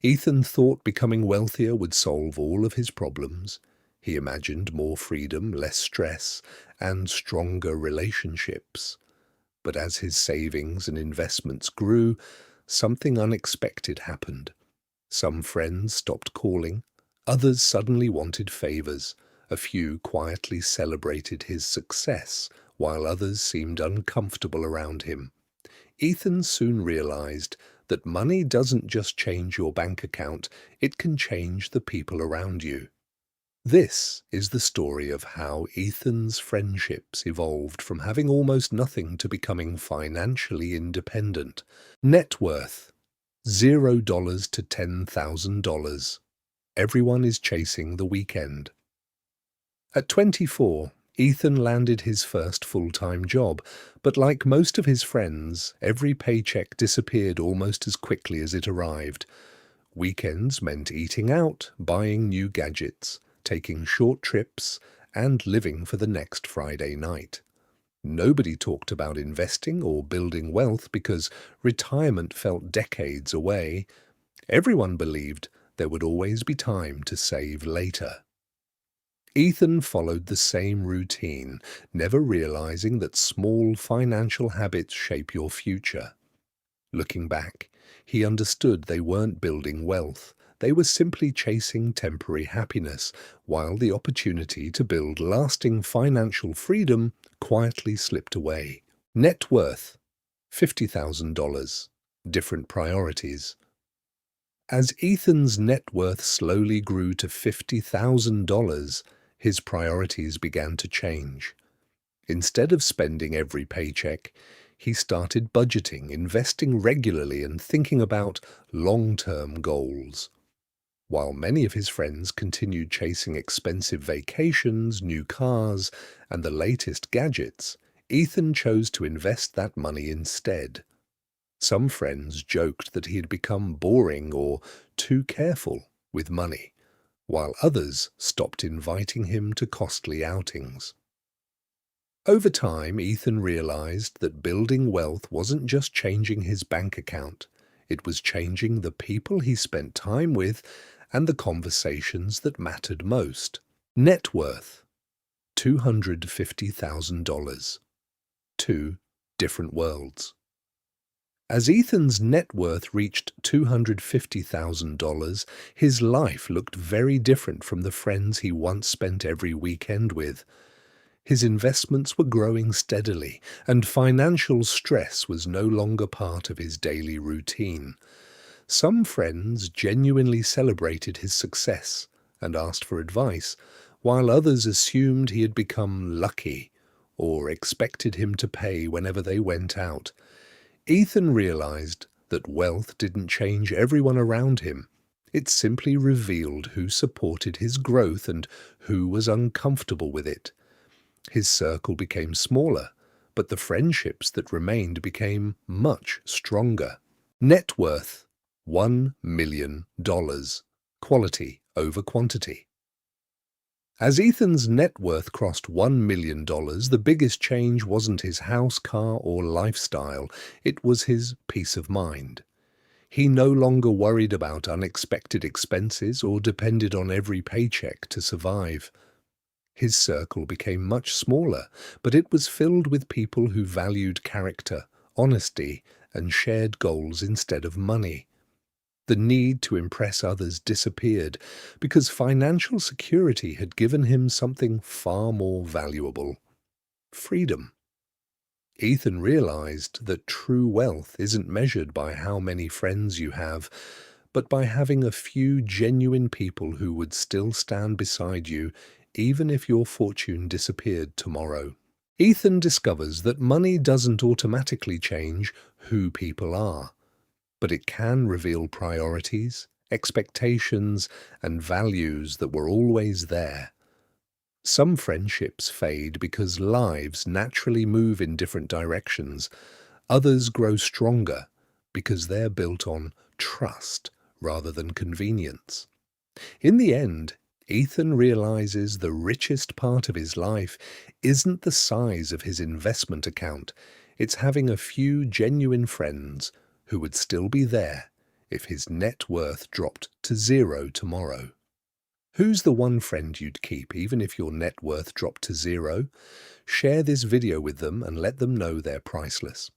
Ethan thought becoming wealthier would solve all of his problems. He imagined more freedom, less stress, and stronger relationships. But as his savings and investments grew, something unexpected happened. Some friends stopped calling, others suddenly wanted favors, a few quietly celebrated his success, while others seemed uncomfortable around him. Ethan soon realized that money doesn't just change your bank account, it can change the people around you. This is the story of how Ethan's friendships evolved from having almost nothing to becoming financially independent. Net worth: $0 to $10,000. Everyone is chasing the weekend. At 24, Ethan landed his first full-time job, but like most of his friends, every paycheck disappeared almost as quickly as it arrived. Weekends meant eating out, buying new gadgets, taking short trips, and living for the next Friday night. Nobody talked about investing or building wealth because retirement felt decades away. Everyone believed there would always be time to save later. Ethan followed the same routine, never realizing that small financial habits shape your future. Looking back, he understood they weren't building wealth. They were simply chasing temporary happiness, while the opportunity to build lasting financial freedom quietly slipped away. Net worth: $50,000. Different priorities. As Ethan's net worth slowly grew to $50,000, his priorities began to change. Instead of spending every paycheck, he started budgeting, investing regularly, and thinking about long-term goals. While many of his friends continued chasing expensive vacations, new cars, and the latest gadgets, Ethan chose to invest that money instead. Some friends joked that he had become boring or too careful with money, while others stopped inviting him to costly outings. Over time, Ethan realized that building wealth wasn't just changing his bank account, it was changing the people he spent time with and the conversations that mattered most. Net worth: $250,000. Two different worlds. As Ethan's net worth reached $250,000, his life looked very different from the friends he once spent every weekend with. His investments were growing steadily, and financial stress was no longer part of his daily routine. Some friends genuinely celebrated his success and asked for advice, while others assumed he had become lucky or expected him to pay whenever they went out. Ethan realized that wealth didn't change everyone around him. It simply revealed who supported his growth and who was uncomfortable with it. His circle became smaller, but the friendships that remained became much stronger. Net worth: $1 million. Quality over quantity. As Ethan's net worth crossed $1 million, the biggest change wasn't his house, car, or lifestyle. It was his peace of mind. He no longer worried about unexpected expenses or depended on every paycheck to survive. His circle became much smaller, but it was filled with people who valued character, honesty, and shared goals instead of money. The need to impress others disappeared because financial security had given him something far more valuable: freedom. Ethan realized that true wealth isn't measured by how many friends you have, but by having a few genuine people who would still stand beside you even if your fortune disappeared tomorrow. Ethan discovers that money doesn't automatically change who people are, but it can reveal priorities, expectations, and values that were always there. Some friendships fade because lives naturally move in different directions. Others grow stronger because they're built on trust rather than convenience. In the end, Ethan realizes the richest part of his life isn't the size of his investment account, it's having a few genuine friends who would still be there if his net worth dropped to zero tomorrow? Who's the one friend you'd keep even if your net worth dropped to zero? Share this video with them and let them know they're priceless.